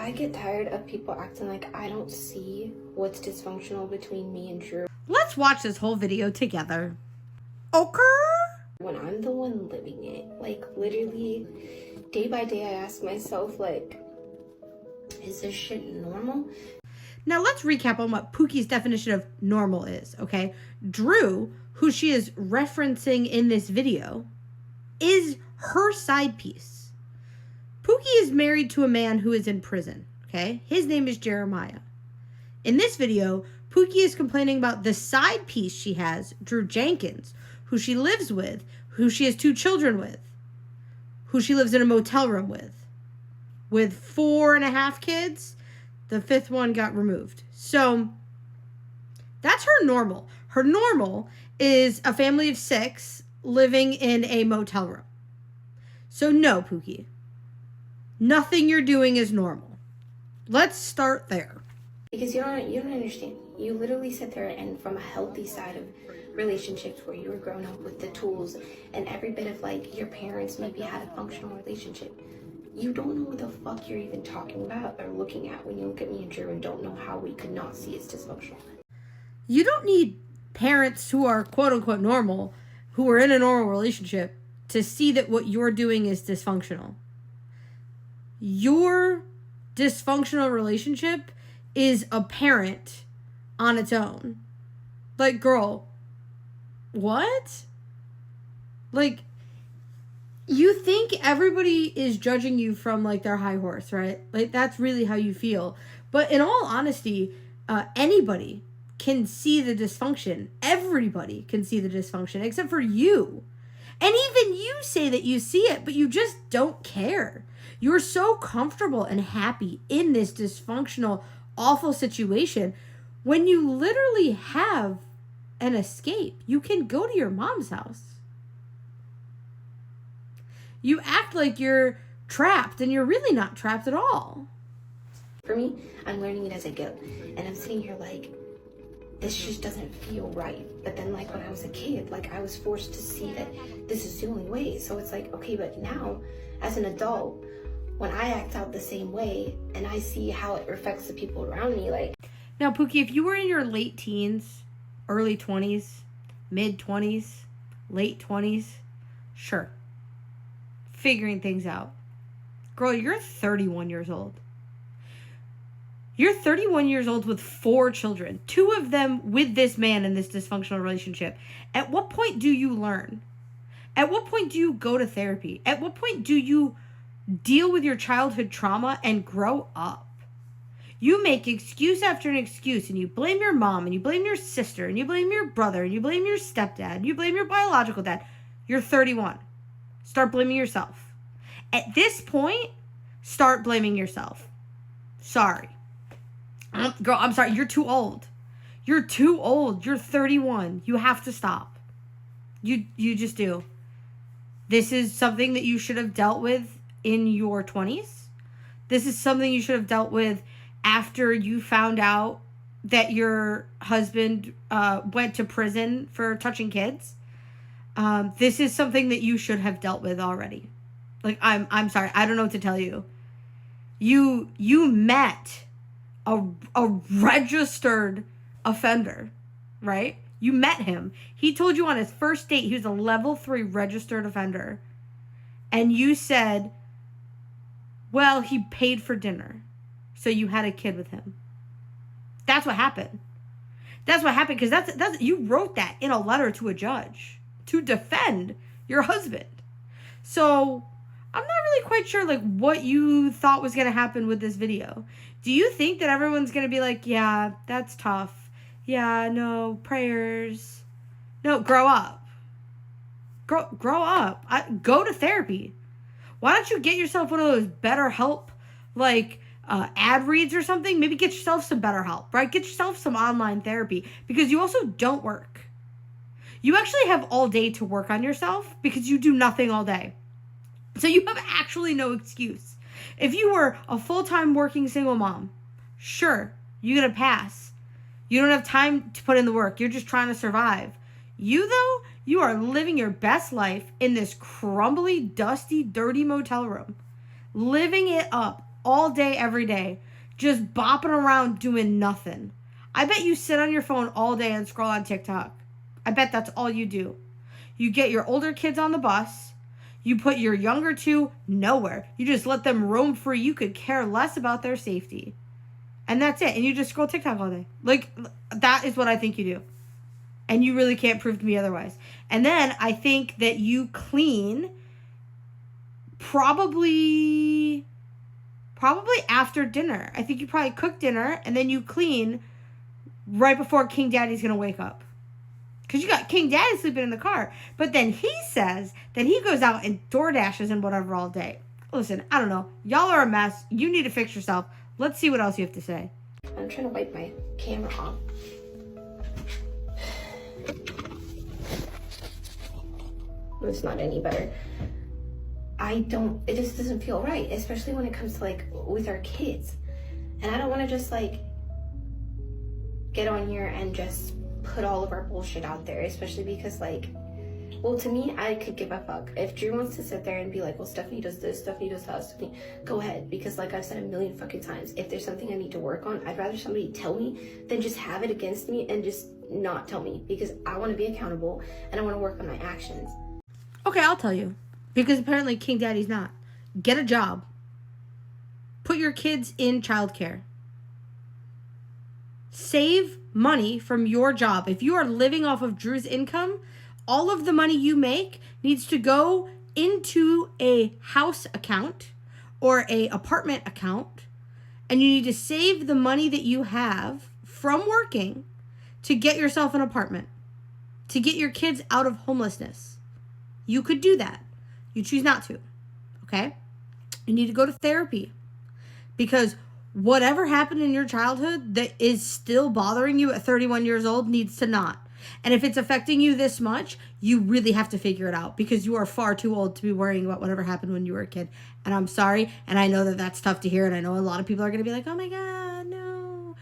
I get tired of people acting like I don't see what's dysfunctional between me and Drew. Let's watch this whole video together. Okay? When I'm the one living it, like literally day by day I ask myself, like, is this shit normal? Now let's recap on what Pookie's definition of normal is, okay? Drew, who she is referencing in this video, is her side piece. Pookie is married to a man who is in prison, okay? His name is Jeremiah. In this video, Pookie is complaining about the side piece she has, Drew Jenkins, who she lives with, who she has 2 children with, who she lives in a motel room with 4.5 kids. The 5th one got removed. So that's her normal. Her normal is a family of 6 living in a motel room. So no, Pookie. Nothing you're doing is normal. Let's start there. Because you don't understand. You literally sit there and from a healthy side of relationships where you were growing up with the tools and every bit of like your parents maybe had a functional relationship. You don't know what the fuck you're even talking about or looking at when you look at me and Drew and don't know how we could not see it's dysfunctional. You don't need parents who are quote unquote normal, who are in a normal relationship, to see that what you're doing is dysfunctional. Your dysfunctional relationship is apparent on its own. Like, girl, what? Like, you think everybody is judging you from, like, their high horse, right? Like, that's really how you feel. But in all honesty, anybody can see the dysfunction. Everybody can see the dysfunction, except for you. And even you say that you see it, but you just don't care. You're so comfortable and happy in this dysfunctional, awful situation when you literally have an escape. You can go to your mom's house. You act like you're trapped, and you're really not trapped at all. For me, I'm learning it as I go. And I'm sitting here like, this just doesn't feel right. But then like when I was a kid, like I was forced to see that this is the only way. So it's like, okay, but now as an adult, when I act out the same way and I see how it affects the people around me, like. Now, Pookie, if you were in your late teens, early 20s, mid 20s, late 20s, sure. Figuring things out. Girl, you're 31 years old. You're 31 years old with 4 children, 2 of them with this man in this dysfunctional relationship. At what point do you learn? At what point do you go to therapy? At what point do you deal with your childhood trauma and grow up? You make excuse after an excuse, and you blame your mom, and you blame your sister, and you blame your brother, and you blame your stepdad, and you blame your biological dad. You're 31. Start blaming yourself. At this point, start blaming yourself. Sorry. Girl, I'm sorry. You're too old. You're too old. You're 31. You have to stop. You just do. This is something that you should have dealt with in your 20s. This is something you should have dealt with after you found out that your husband went to prison for touching kids. This is something that you should have dealt with already. Like, I'm sorry. I don't know what to tell you. You met a registered offender, right? You met him. He told you on his first date he was a level 3 registered offender. And you said, well, he paid for dinner. So you had a kid with him. That's what happened. That's what happened, because that's you wrote that in a letter to a judge to defend your husband. So I'm not really quite sure like what you thought was going to happen with this video. Do you think that everyone's going to be like, yeah, that's tough. Yeah, no, prayers. No, grow up. Grow up. Go to therapy. Why don't you get yourself one of those BetterHelp, like, ad reads or something? Maybe get yourself some BetterHelp, right? Get yourself some online therapy, because you also don't work. You actually have all day to work on yourself because you do nothing all day. So you have actually no excuse. If you were a full-time working single mom, sure, you get a pass. You don't have time to put in the work. You're just trying to survive. You, though, you are living your best life in this crumbly, dusty, dirty motel room. Living it up all day, every day, just bopping around doing nothing. I bet you sit on your phone all day and scroll on TikTok. I bet that's all you do. You get your older kids on the bus. You put your younger two nowhere. You just let them roam free. You could care less about their safety. And that's it. And you just scroll TikTok all day. Like, that is what I think you do. And you really can't prove to me otherwise. And then I think that you clean probably after dinner. I think you probably cook dinner and then you clean right before King Daddy's going to wake up. Because you got King Daddy sleeping in the car. But then he says that he goes out and door dashes and whatever all day. Listen, I don't know. Y'all are a mess. You need to fix yourself. Let's see what else you have to say. I'm trying to wipe my camera off. It's not any better. It just doesn't feel right, especially when it comes to like with our kids. And I don't want to just like get on here and just put all of our bullshit out there, especially because like, well, to me, I could give a fuck. If Drew wants to sit there and be like, well, Stephanie does this, Stephanie does that, Stephanie, go ahead. Because like I've said a million fucking times, if there's something I need to work on, I'd rather somebody tell me than just have it against me and just not tell me. Because I want to be accountable and I want to work on my actions. Okay, I'll tell you. Because apparently King Daddy's not. Get a job. Put your kids in childcare. Save money from your job. If you are living off of Drew's income, all of the money you make needs to go into a house account or a apartment account, and you need to save the money that you have from working to get yourself an apartment, to get your kids out of homelessness. You could do that. You choose not to, okay? You need to go to therapy because whatever happened in your childhood that is still bothering you at 31 years old needs to not. And if it's affecting you this much, you really have to figure it out because you are far too old to be worrying about whatever happened when you were a kid. And I'm sorry. And I know that that's tough to hear. And I know a lot of people are going to be like, oh my God, no.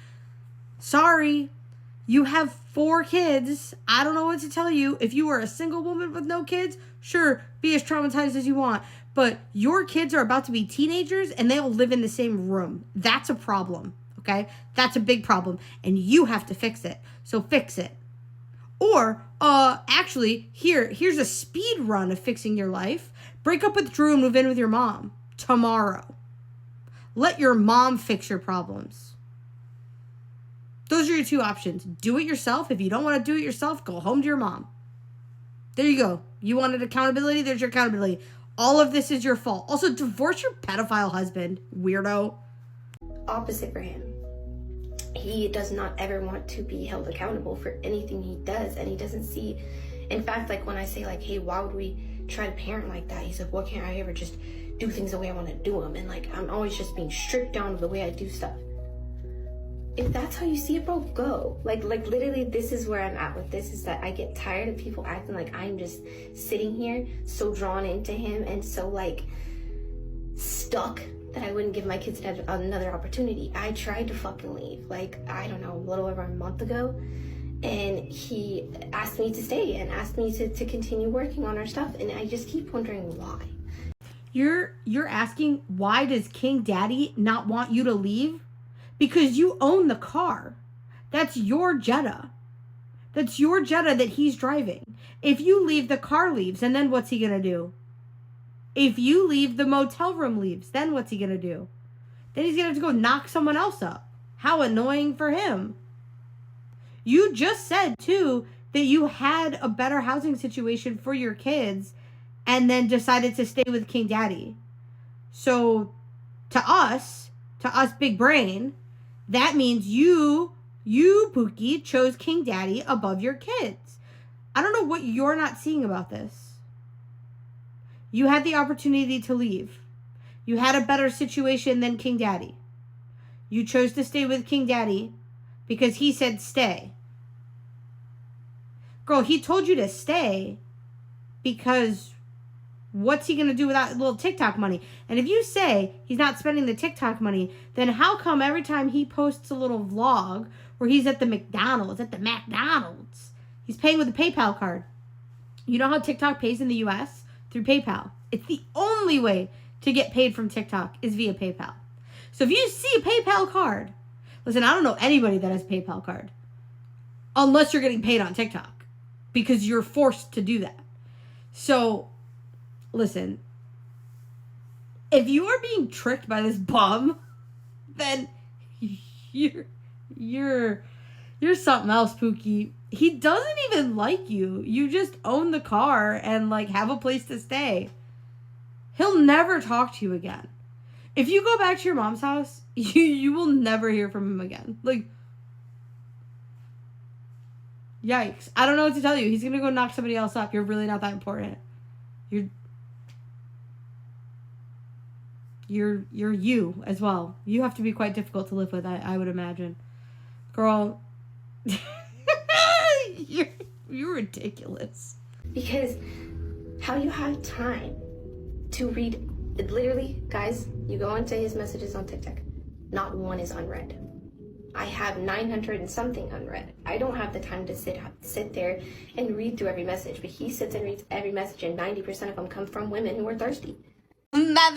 Sorry. You have 4 kids. I don't know what to tell you. If you were a single woman with no kids, sure, be as traumatized as you want. But your kids are about to be teenagers and they'll live in the same room. That's a problem, okay? That's a big problem. And you have to fix it. So fix it. Or, actually, here's a speed run of fixing your life. Break up with Drew and move in with your mom tomorrow. Let your mom fix your problems. Those are your 2 options. Do it yourself. If you don't want to do it yourself, go home to your mom. There you go. You wanted accountability? There's your accountability. All of this is your fault. Also, divorce your pedophile husband, weirdo. Opposite for him. He does not ever want to be held accountable for anything he does, and he doesn't see. In fact, like when I say like, hey, why would we try to parent like that? He's like, well, can't I ever just do things the way I want to do them? And like, I'm always just being stripped down to the way I do stuff. If that's how you see it, bro, go. Like literally, this is where I'm at with this, is that I get tired of people acting like I'm just sitting here so drawn into him and so like stuck that I wouldn't give my kids another opportunity. I tried to fucking leave, like, I don't know, a little over a month ago, and he asked me to stay and asked me to continue working on our stuff, and I just keep wondering why. You're asking, why does King Daddy not want you to leave? Because you own the car. That's your Jetta. That's your Jetta that he's driving. If you leave, the car leaves, and then what's he gonna do? If you leave, the motel room leaves. Then what's he going to do? Then he's going to have to go knock someone else up. How annoying for him. You just said, too, that you had a better housing situation for your kids and then decided to stay with King Daddy. So, to us big brain, that means you, Pookie, chose King Daddy above your kids. I don't know what you're not seeing about this. You had the opportunity to leave. You had a better situation than King Daddy. You chose to stay with King Daddy because he said stay. Girl, he told you to stay because what's he going to do with that little TikTok money? And if you say he's not spending the TikTok money, then how come every time he posts a little vlog where he's at the McDonald's, he's paying with a PayPal card? You know how TikTok pays in the US? Through PayPal. It's the only way to get paid from TikTok is via PayPal. So if you see a PayPal card, listen, I don't know anybody that has a PayPal card. Unless you're getting paid on TikTok. Because you're forced to do that. So, listen. If you are being tricked by this bum, then you're something else, Pookie. He doesn't even like you. You just own the car and like have a place to stay. He'll never talk to you again. If you go back to your mom's house, you will never hear from him again. Like, yikes. I don't know what to tell you. He's gonna go knock somebody else up. You're really not that important. You're you as well. You have to be quite difficult to live with, I would imagine. Girl, you're ridiculous. Because how you have time to read, literally, guys, you go into his messages on TikTok, not one is unread. I have 900 and something unread. I don't have the time to sit there and read through every message, but he sits and reads every message, and 90% of them come from women who are thirsty. My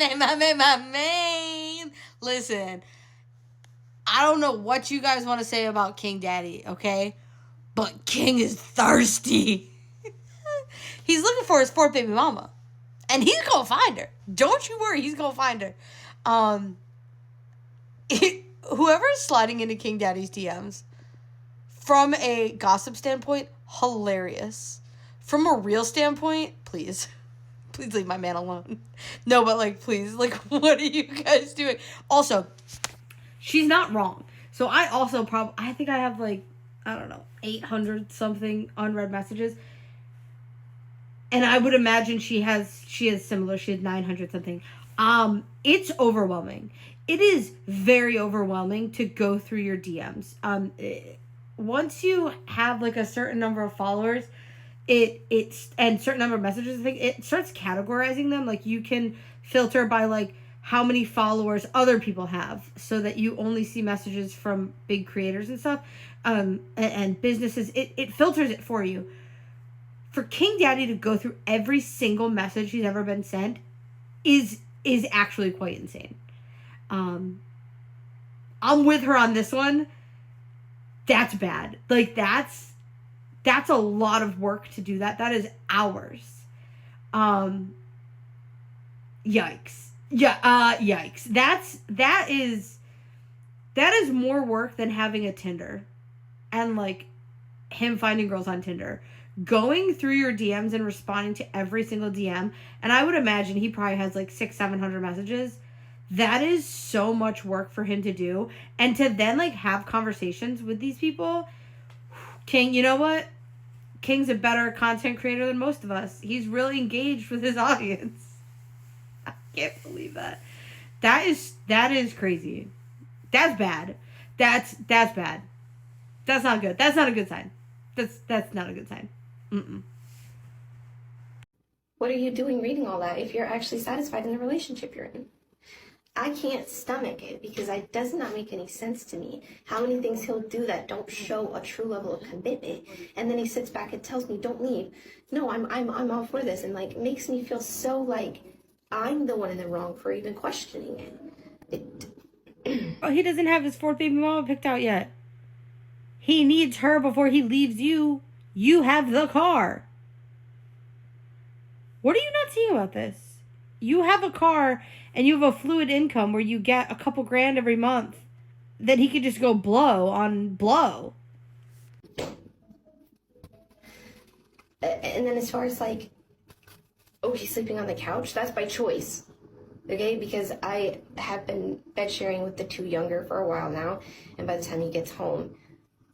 man. Listen, I don't know what you guys want to say about King Daddy, okay? But King is thirsty. He's looking for his fourth baby mama. And he's going to find her. Don't you worry, he's going to find her. Whoever's sliding into King Daddy's DMs, from a gossip standpoint, hilarious. From a real standpoint, please leave my man alone. No, but like, please, like, what are you guys doing? Also, she's not wrong. So I also I think I have like, I don't know, 800 something unread messages. And I would imagine she has similar. She had 900 something. It's overwhelming. It is very overwhelming to go through your DMs. Once you have like a certain number of followers, it's and certain number of messages, I think it starts categorizing them. Like you can filter by like how many followers other people have, so that you only see messages from big creators and stuff, and businesses. It filters it for you. For King Daddy to go through every single message he's ever been sent is actually quite insane. I'm with her on this one. That's bad. Like that's a lot of work to do that. That is hours. Yikes. Yeah, yikes. That is more work than having a Tinder and like him finding girls on Tinder. Going through your DMs and responding to every single DM, and I would imagine he probably has like 600-700 messages. That is so much work for him to do, and to then like have conversations with these people. King, you know what? King's a better content creator than most of us. He's really engaged with his audience. I can't believe that. That is crazy. That's bad. That's bad. That's not good. That's not a good sign. That's not a good sign. Mm-mm. What are you doing reading all that if you're actually satisfied in the relationship you're in? I can't stomach it because it does not make any sense to me. How many things he'll do that don't show a true level of commitment, and then he sits back and tells me, "Don't leave." No, I'm all for this, and like makes me feel so like I'm the one in the wrong for even questioning it. Oh, he doesn't have his fourth baby mama picked out yet. He needs her before he leaves you. You have the car. What are you not seeing about this? You have a car and you have a fluid income where you get a couple grand every month. Then he could just go blow on blow. And then as far as like, oh, he's sleeping on the couch, that's by choice. Okay, because I have been bed sharing with the two younger for a while now, and by the time he gets home,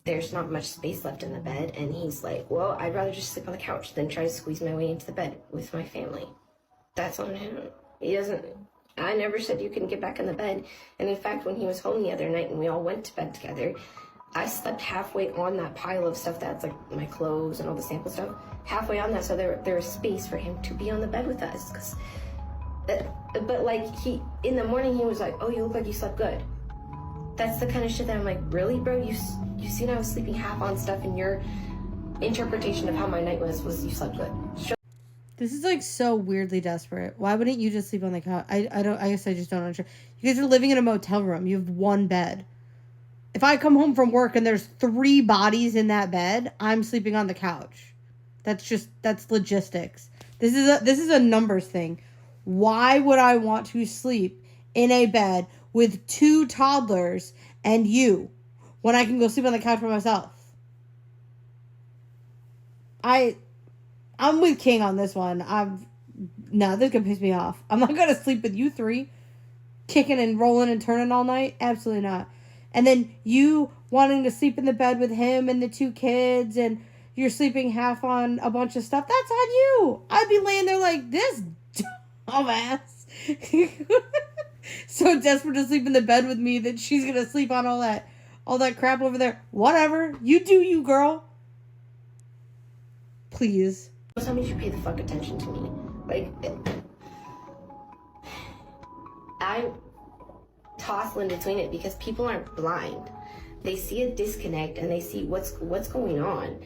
there's not much space left in the bed, and he's like, well, I'd rather just sleep on the couch than try to squeeze my way into the bed with my family. That's on him. I never said you couldn't get back in the bed, and in fact, when he was home the other night and we all went to bed together, I slept halfway on that pile of stuff that's like my clothes and all the sample stuff, halfway on that, so there was space for him to be on the bed with us, 'cause but like in the morning he was like, oh, you look like you slept good. That's the kind of shit that I'm like, really, bro? You seen I was sleeping half on stuff, and your interpretation of how my night was you slept good. This is like so weirdly desperate. Why wouldn't you just sleep on the couch? I guess I just don't understand. You guys are living in a motel room. You have one bed. If I come home from work and there's 3 bodies in that bed, I'm sleeping on the couch. That's logistics. This is a numbers thing. Why would I want to sleep in a bed with 2 toddlers and you when I can go sleep on the couch by myself? I'm with King on this one. No, this could piss me off. I'm not gonna sleep with you 3 kicking and rolling and turning all night. Absolutely not. And then you wanting to sleep in the bed with him and the 2 kids, and you're sleeping half on a bunch of stuff. That's on you. I'd be laying there like this dumbass. So desperate to sleep in the bed with me that she's gonna sleep on all that crap over there. Whatever. You do you, girl. Please. Somebody should pay the fuck attention to me. Like, I toss in between it because people aren't blind. They see a disconnect and they see what's going on,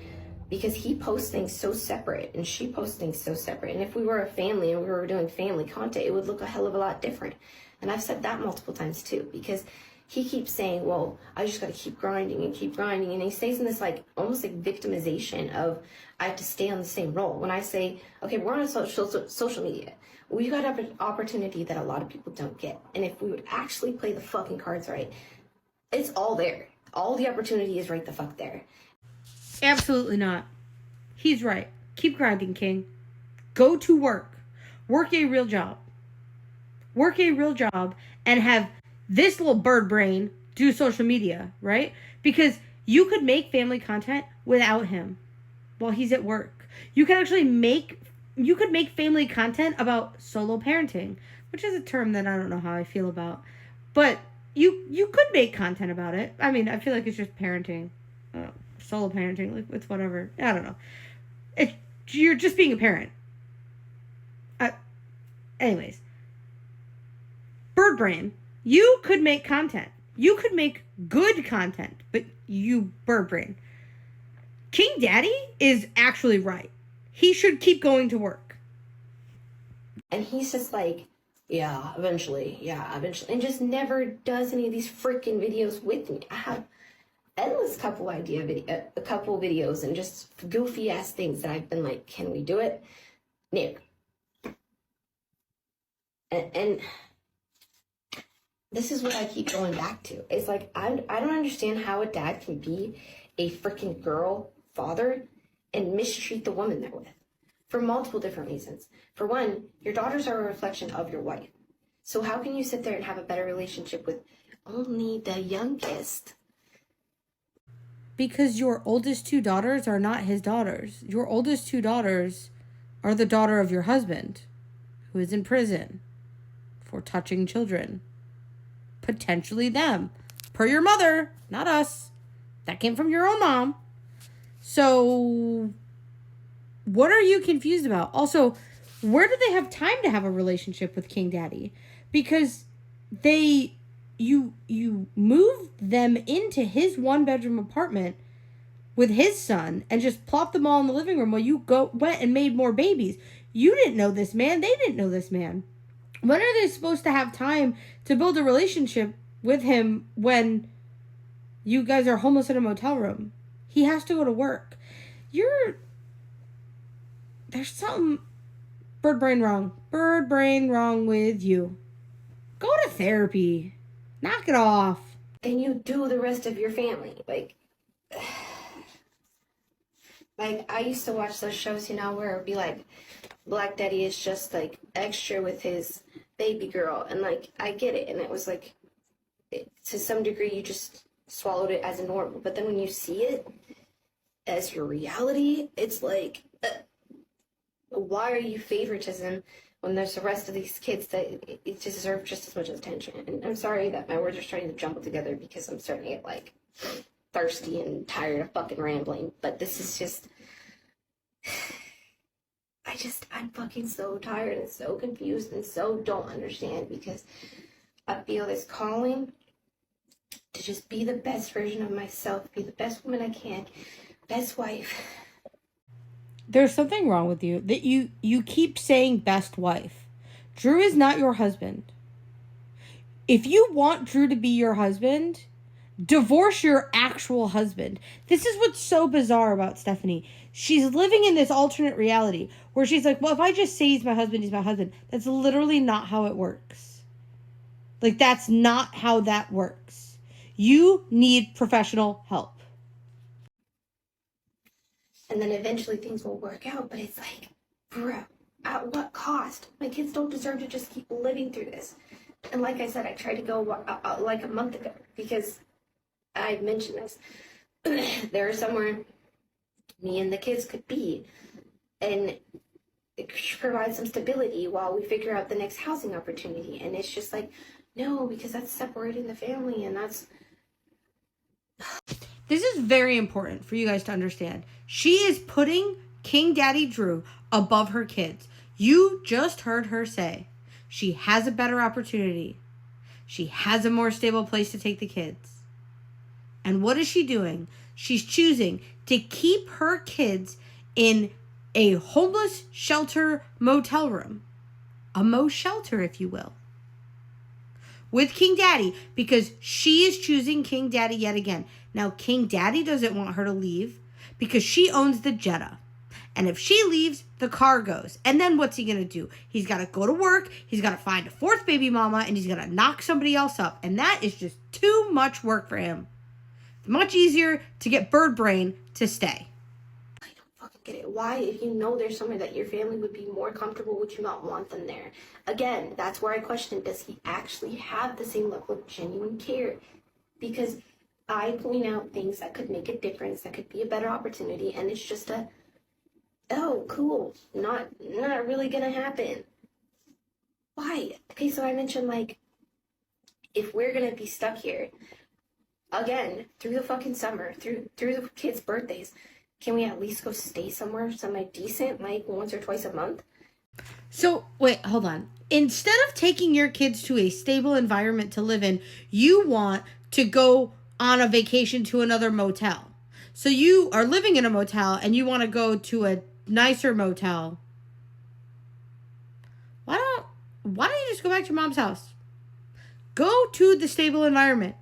because he posts things so separate and she posts things so separate. And if we were a family and we were doing family content, it would look a hell of a lot different. And I've said that multiple times too, because he keeps saying, well, I just got to keep grinding. And he stays in this like almost like victimization of I have to stay on the same role. When I say, okay, we're on social media, we got an opportunity that a lot of people don't get. And if we would actually play the fucking cards right, it's all there. All the opportunity is right the fuck there. Absolutely not. He's right. Keep grinding, King. Go to work. Work a real job. Work a real job and have this little bird brain do social media, right? Because you could make family content without him while he's at work. You could actually make family content about solo parenting, which is a term that I don't know how I feel about. But you could make content about it. I mean, I feel like it's just parenting. Solo parenting, like it's whatever. I don't know. You're just being a parent. Anyways. Bird brain. You could make content. You could make good content, but you bird brain. King Daddy is actually right. He should keep going to work. And he's just like, yeah, eventually. And just never does any of these freaking videos with me. I have endless couple videos and just goofy ass things that I've been like, can we do it? Nick. And this is what I keep going back to. It's like, I don't understand how a dad can be a freaking girl father and mistreat the woman they're with for multiple different reasons. For one, your daughters are a reflection of your wife. So how can you sit there and have a better relationship with only the youngest? Because your oldest 2 daughters are not his daughters. Your oldest 2 daughters are the daughter of your husband, who is in prison for touching children. Potentially them. Per your mother, not us. That came from your own mom. So, what are you confused about? Also, where do they have time to have a relationship with King Daddy? Because you moved them into his 1-bedroom apartment with his son and just plopped them all in the living room while you went and made more babies. You didn't know this man. They didn't know this man. When are they supposed to have time to build a relationship with him when you guys are homeless in a motel room? He has to go to work. There's something bird brain wrong with you. Go to therapy. Knock it off. And you do the rest of your family. Like I used to watch those shows, where it'd be like, Black Daddy is just like extra with his baby girl. And like, I get it. And it was like, to some degree, you just swallowed it as a normal. But then when you see it as your reality, it's like, why are you favoritism when there's the rest of these kids that deserve just as much attention? And I'm sorry that my words are starting to jumble together because I'm starting to get like thirsty and tired of fucking rambling. But this is just, I'm fucking so tired and so confused and so don't understand, because I feel this calling to just be the best version of myself, be the best woman I can, best wife. There's something wrong with you that you keep saying best wife. Drew is not your husband. If you want Drew to be your husband, divorce your actual husband. This is what's so bizarre about Stephanie. She's living in this alternate reality where she's like, well, if I just say he's my husband, he's my husband. That's literally not how it works. Like, that's not how that works. You need professional help. And then eventually things will work out, but it's like, bro, at what cost? My kids don't deserve to just keep living through this. And like I said, I tried to go like a month ago because I mentioned this. There is somewhere me and the kids could be and provide some stability while we figure out the next housing opportunity. And it's just like, no, because that's separating the family, and that's... This is very important for you guys to understand. She is putting King Daddy Drew above her kids. You just heard her say she has a better opportunity. She has a more stable place to take the kids. And what is she doing? She's choosing to keep her kids in a homeless shelter motel room. A Mo shelter, if you will. With King Daddy, because she is choosing King Daddy yet again. Now, King Daddy doesn't want her to leave because she owns the Jetta. And if she leaves, the car goes. And then what's he going to do? He's got to go to work. He's got to find a fourth baby mama. And he's going to knock somebody else up. And that is just too much work for him. It's much easier to get bird brain to stay. I don't fucking get it. Why, if you know there's somewhere that your family would be more comfortable, would you not want them there? Again, that's where I question, does he actually have the same level of genuine care? Because I point out things that could make a difference, that could be a better opportunity, and it's just a, oh, cool, not really gonna happen. Why? Okay, so I mentioned, like, if we're gonna be stuck here, again, through the fucking summer, through the kids' birthdays, can we at least go stay somewhere semi-decent, like once or twice a month? So, wait, hold on. Instead of taking your kids to a stable environment to live in, you want to go on a vacation to another motel. So you are living in a motel and you want to go to a nicer motel. Why don't you just go back to your mom's house? Go to the stable environment.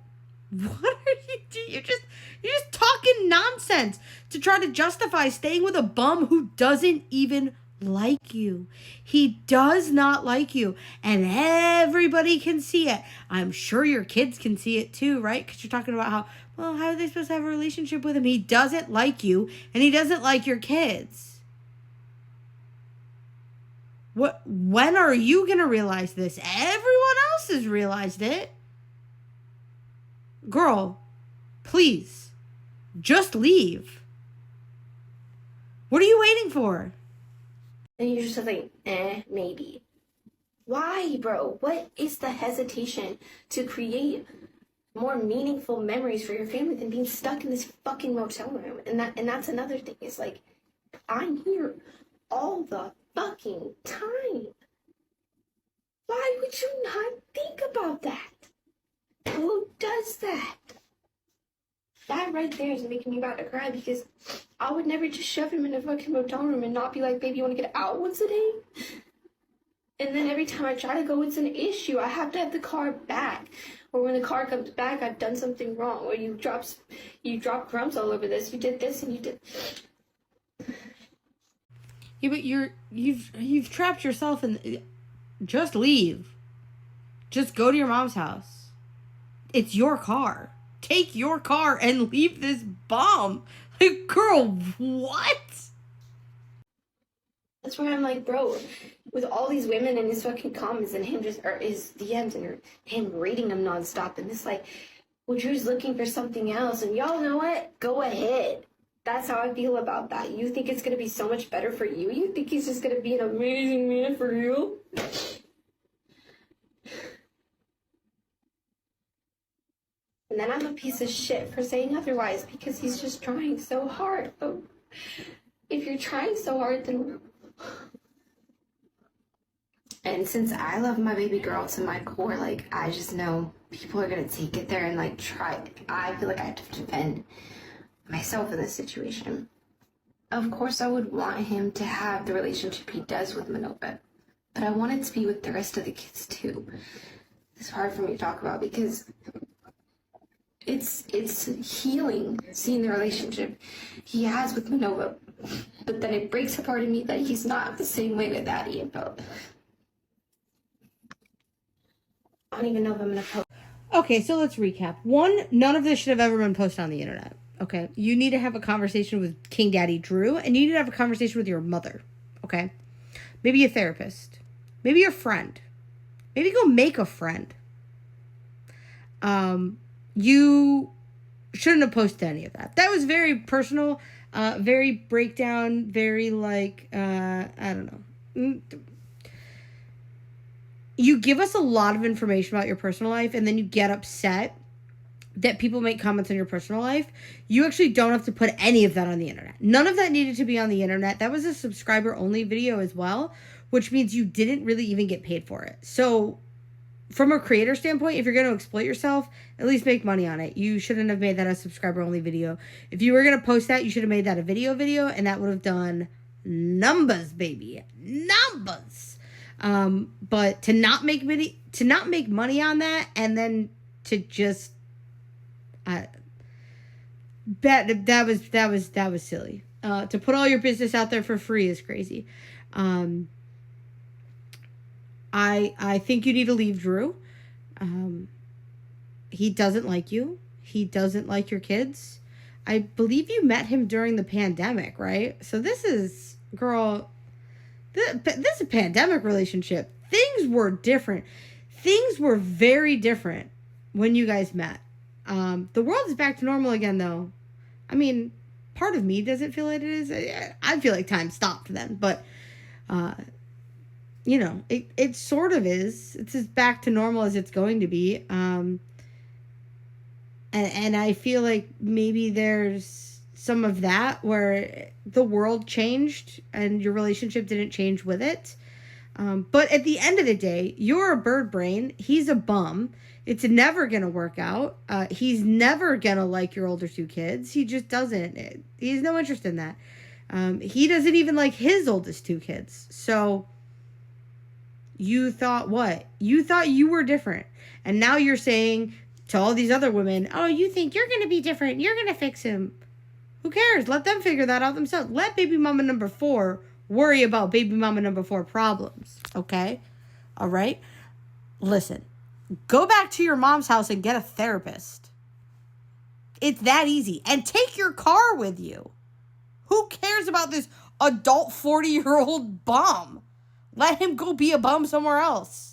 What are you doing? You're just talking nonsense to try to justify staying with a bum who doesn't even like you. He does not like you, and everybody can see it. I'm sure your kids can see it too, right? Because you're talking about how are they supposed to have a relationship with him? He doesn't like you, and he doesn't like your kids. When are you gonna realize this? Everyone else has realized it. Girl, please, just leave. What are you waiting for? And you're just like, maybe. Why, bro? What is the hesitation to create more meaningful memories for your family than being stuck in this fucking motel room? And that's another thing. It's like, I'm here all the fucking time. Why would you not think about that? Who does that? That right there is making me about to cry, because I would never just shove him in a fucking motel room and not be like, baby, you want to get out once a day? And then every time I try to go, it's an issue. I have to have the car back. Or when the car comes back, I've done something wrong. Or you drop crumbs all over this. You did this and you did... Yeah, but you've trapped yourself in... Just leave. Just go to your mom's house. It's your car. Take your car and leave this bum. Like, girl, what? That's where I'm like, bro, with all these women and his fucking comments and him or his DMs and him reading them nonstop, and it's like, well, Drew's looking for something else, and y'all know what? Go ahead. That's how I feel about that. You think it's gonna be so much better for you? You think he's just gonna be an amazing man for you? And then I'm a piece of shit for saying otherwise, because he's just trying so hard. But if you're trying so hard, then... And since I love my baby girl to my core, like, I just know people are going to take it there and, like, try. I feel like I have to defend myself in this situation. of course I would want him to have the relationship he does with Manova, but I want it to be with the rest of the kids too. It's hard for me to talk about because it's healing seeing the relationship he has with Manova, but then it breaks apart in me that he's not the same way with Addie about. I don't even know if I'm gonna post. Okay, so let's recap. One, none of this should have ever been posted on the internet. Okay, you need to have a conversation with King Daddy Drew, and you need to have a conversation with your mother. Okay, maybe a therapist, maybe your friend, maybe go make a friend. You shouldn't have posted any of that. That was very personal, very breakdown, very like I don't know. You give us a lot of information about your personal life, and then you get upset that people make comments on your personal life. You actually don't have to put any of that on the internet. None of that needed to be on the internet. That was a subscriber only video as well, which means you didn't really even get paid for it. So from a creator standpoint, if you're going to exploit yourself, at least make money on it. You shouldn't have made that a subscriber only video. If you were going to post that, you should have made that a video, and that would have done numbers, baby. Numbers. But to not make money on that, and then to just that was silly. To put all your business out there for free is crazy. I think you need to leave Drew. He doesn't like you. He doesn't like your kids. I believe you met him during the pandemic, right? So this is, girl, this is a pandemic relationship. Things were different. Things were very different when you guys met. The world is back to normal again, though. I mean, part of me doesn't feel like it is. I feel like time stopped then, but you know, it sort of is. It's as back to normal as it's going to be. And I feel like maybe there's some of that where the world changed and your relationship didn't change with it. But at the end of the day, you're a bird brain. He's a bum. It's never going to work out. He's never going to like your older two kids. He just doesn't. He's no interest in that. He doesn't even like his oldest two kids. So you thought what? You thought you were different. And now you're saying to all these other women, oh, you think you're going to be different. You're going to fix him. Who cares? Let them figure that out themselves. Let baby mama number 4 worry about baby mama number 4 problems. Okay? All right? Listen. Go back to your mom's house and get a therapist. It's that easy. And take your car with you. Who cares about this adult 40-year-old bum? Let him go be a bum somewhere else.